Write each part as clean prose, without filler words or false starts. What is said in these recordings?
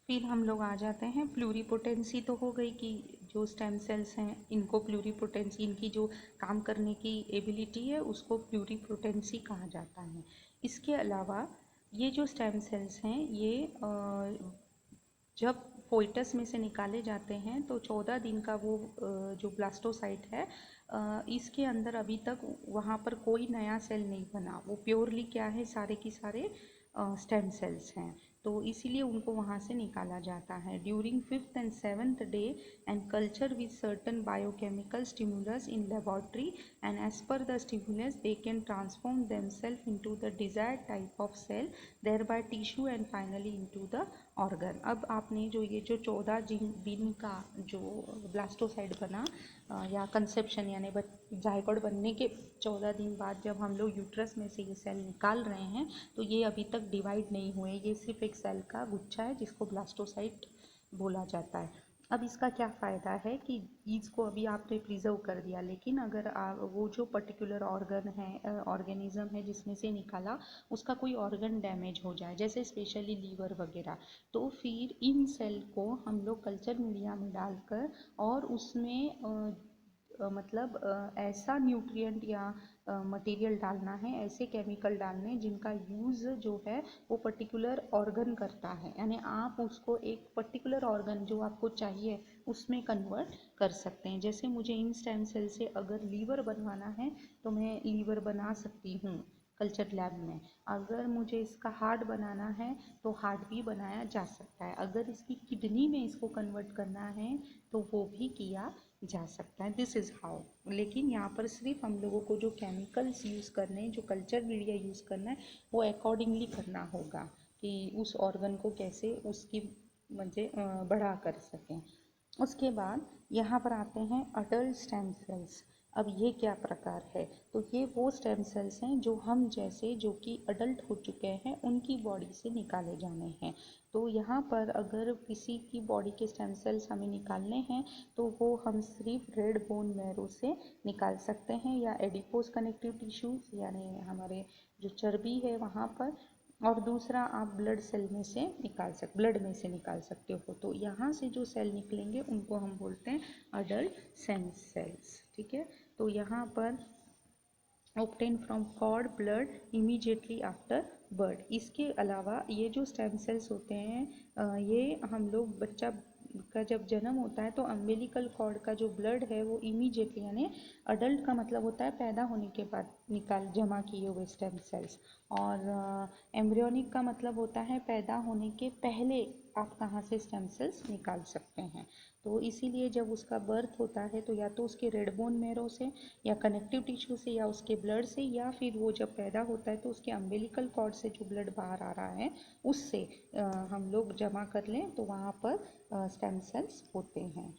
फिर हम लोग आ जाते हैं प्लूरीपोटेंसी। तो हो गई कि जो स्टेम सेल्स हैं इनको प्लूरीपोटेंसी, इनकी जो काम करने की एबिलिटी है उसको प्लूरीपोटेंसी कहा जाता है। इसके अलावा ये जो स्टेम सेल्स हैं ये जब फोइटस में से निकाले जाते हैं तो 14 दिन का वो जो ब्लास्टोसाइट है इसके अंदर अभी तक वहाँ पर कोई नया सेल नहीं बना। वो प्योरली क्या है, सारे की सारे स्टेम सेल्स हैं। तो इसीलिए उनको वहाँ से निकाला जाता है। During 5th and 7th day and culture with certain biochemical stimulus in laboratory and as per the stimulus they can transform themselves into the desired type of cell, thereby tissue and finally into the organ. अब आपने जो ये जो 14 दिन का जो ब्लास्टोसाइट बना या कंसेप्शन यानी जायगोट बनने के 14 दिन बाद जब हम लोग यूट्रस में से ये सेल निकाल रहे हैं तो ये अभी तक डिवाइड नहीं हुए। ये सिर्फ एक सेल का गुच्छा है जिसको ब्लास्टोसाइट बोला जाता है। अब इसका क्या फ़ायदा है कि इसको अभी आपने प्रिजर्व कर दिया, लेकिन अगर आप वो जो पर्टिकुलर ऑर्गन है, ऑर्गेनिज्म है जिसमें से निकाला, उसका कोई ऑर्गन डैमेज हो जाए जैसे स्पेशली लीवर वगैरह, तो फिर इन सेल को हम लोग कल्चर मीडिया में डालकर और उसमें मतलब ऐसा न्यूट्रिएंट या मटेरियल डालना है, ऐसे केमिकल डालने जिनका यूज़ जो है वो पर्टिकुलर ऑर्गन करता है। यानी आप उसको एक पर्टिकुलर ऑर्गन जो आपको चाहिए उसमें कन्वर्ट कर सकते हैं। जैसे मुझे इन स्टेम सेल से अगर लीवर बनवाना है तो मैं लीवर बना सकती हूँ कल्चर लैब में। अगर मुझे इसका हार्ट बनाना है तो हार्ट भी बनाया जा सकता है। अगर इसकी किडनी में इसको कन्वर्ट करना है तो वो भी किया जा सकता है। This is how. लेकिन यहाँ पर सिर्फ हम लोगों को जो केमिकल्स यूज़ करने हैं, जो कल्चर मीडिया यूज़ करना है, वो अकॉर्डिंगली करना होगा कि उस ऑर्गन को कैसे उसकी म्हणजे बड़ा कर सकें। उसके बाद यहाँ पर आते हैं अडल्ट स्टेम सेल्स। अब ये क्या प्रकार है, तो ये वो स्टेम सेल्स हैं जो हम जैसे जो कि अडल्ट हो चुके हैं उनकी बॉडी से निकाले जाने हैं। तो यहाँ पर अगर किसी की बॉडी के स्टेम सेल्स हमें निकालने हैं तो वो हम सिर्फ रेड बोन मैरो से निकाल सकते हैं या एडिपोज कनेक्टिव टिश्यूज यानी हमारे जो चर्बी है वहाँ पर, और दूसरा आप ब्लड में से निकाल सकते हो। तो यहाँ से जो सेल निकलेंगे उनको हम बोलते हैं अडल्ट स्टेम सेल्स। ठीक है, तो यहाँ पर obtained from cord blood immediately after birth। इसके अलावा ये जो स्टेम सेल्स होते हैं ये हम लोग बच्चा का जब जन्म होता है तो अम्बिलिकल कॉर्ड का जो ब्लड है वो इमीडिएटली यानी अडल्ट का मतलब होता है पैदा होने के बाद निकाल जमा किए हुए स्टेम सेल्स, और एम्ब्रियोनिक का मतलब होता है पैदा होने के पहले आप कहाँ से स्टेम सेल्स निकाल सकते हैं। तो इसीलिए जब उसका बर्थ होता है तो या तो उसके रेड बोन मैरो से या कनेक्टिव टिश्यू से या उसके ब्लड से, या फिर वो जब पैदा होता है तो उसके अम्बिलिकल कॉर्ड से जो ब्लड बाहर आ रहा है उससे हम लोग जमा कर लें तो वहाँ पर स्टेम सेल्स होते हैं।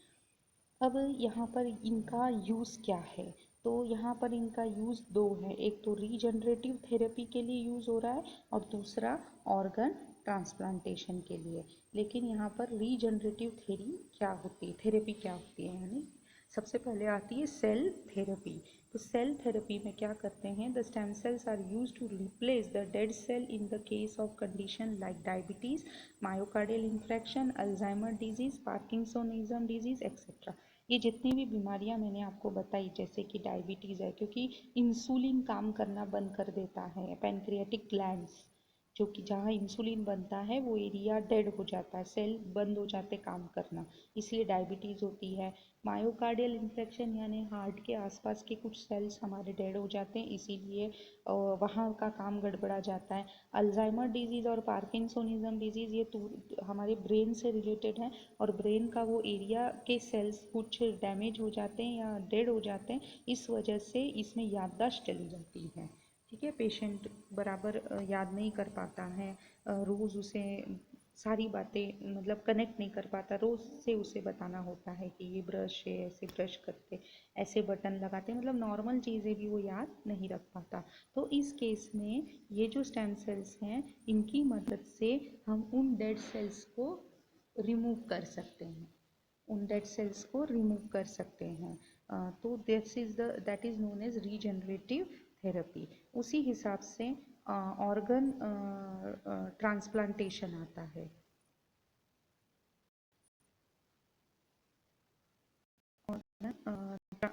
अब यहाँ पर इनका यूज़ क्या है, तो यहाँ पर इनका यूज़ दो है। एक तो रीजनरेटिव थेरेपी के लिए यूज़ हो रहा है और दूसरा ऑर्गन ट्रांसप्लांटेशन के लिए। लेकिन यहाँ पर रीजनरेटिव थेरेपी क्या होती है, यानी सबसे पहले आती है सेल थेरेपी। तो सेल थेरेपी में क्या करते हैं, the stem cells are use to replace the dead cell in the case of condition like diabetes, myocardial infarction, Alzheimer disease, parkinsonism disease etcetera. ये जितनी भी बीमारियां मैंने आपको बताई जैसे कि डायबिटीज़ है, क्योंकि इंसुलिन काम करना बंद कर देता है, पैनक्रियाटिक ग्लैंड्स जो कि जहाँ इंसुलिन बनता है वो एरिया डेड हो जाता है, सेल बंद हो जाते काम करना, इसलिए डायबिटीज़ होती है। मायोकार्डियल इन्फेक्शन यानी हार्ट के आसपास के कुछ सेल्स हमारे डेड हो जाते हैं, इसीलिए वहाँ का काम गड़बड़ा जाता है। अल्जाइमर डिजीज़ और पार्किंसोनिज्म डिजीज़ ये हमारे ब्रेन से रिलेटेड है, और ब्रेन का वो एरिया के सेल्स कुछ डैमेज हो जाते हैं या डेड हो जाते हैं, इस वजह से इसमें याददाश्त चली जाती है। ठीक है, पेशेंट बराबर याद नहीं कर पाता है, रोज़ उसे सारी बातें मतलब कनेक्ट नहीं कर पाता, रोज़ से उसे बताना होता है कि ये ब्रश है, ऐसे ब्रश करते, ऐसे बटन लगाते, मतलब नॉर्मल चीज़ें भी वो याद नहीं रख पाता। तो इस केस में ये जो स्टेम सेल्स हैं इनकी मदद से हम उन डेड सेल्स को रिमूव कर सकते हैं, तो that is known as regenerative therapy. उसी हिसाब से ऑर्गन ट्रांसप्लांटेशन आता है।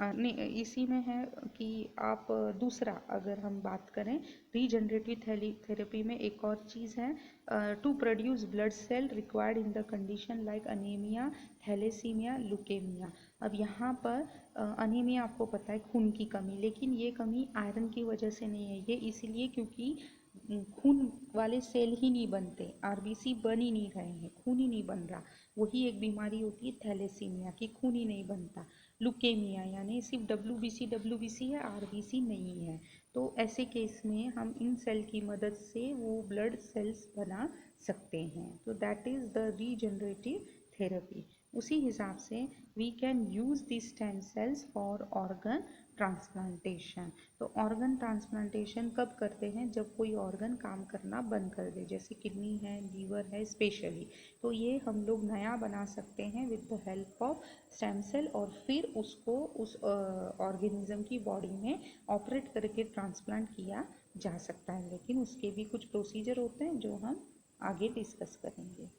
नहीं, इसी में है कि आप दूसरा अगर हम बात करें रीजनरेटिव थेरेपी में एक और चीज़ है, to produce blood cell required in the condition like anaemia, thalassaemia, leukaemia. अब यहाँ पर अनीमिया आपको पता है खून की कमी, लेकिन ये कमी आयरन की वजह से नहीं है, ये इसलिए क्योंकि खून वाले सेल ही नहीं बनते, आरबीसी बन ही नहीं रहे हैं, खून ही नहीं बन रहा। वही एक बीमारी होती है थैलेसीमिया की, खून ही नहीं बनता। लुकेमिया यानी सिर्फ डब्ल्यूबीसी है, आरबीसी नहीं है। तो ऐसे केस में हम इन सेल की मदद से वो ब्लड सेल्स बना सकते हैं। तो that is the regenerative therapy. उसी हिसाब से we can use this stem cells for organ transplantation. तो ऑर्गन ट्रांसप्लांटेशन कब करते हैं? जब कोई ऑर्गन काम करना बंद कर दे, जैसे किडनी है, लीवर है स्पेशली। तो ये हम लोग नया बना सकते हैं with the help of stem cell, और फिर उसको उस ऑर्गेनिज्म की बॉडी में ऑपरेट करके ट्रांसप्लांट किया जा सकता है। लेकिन उसके भी कुछ प्रोसीजर होते हैं जो हम आगे डिस्कस करेंगे।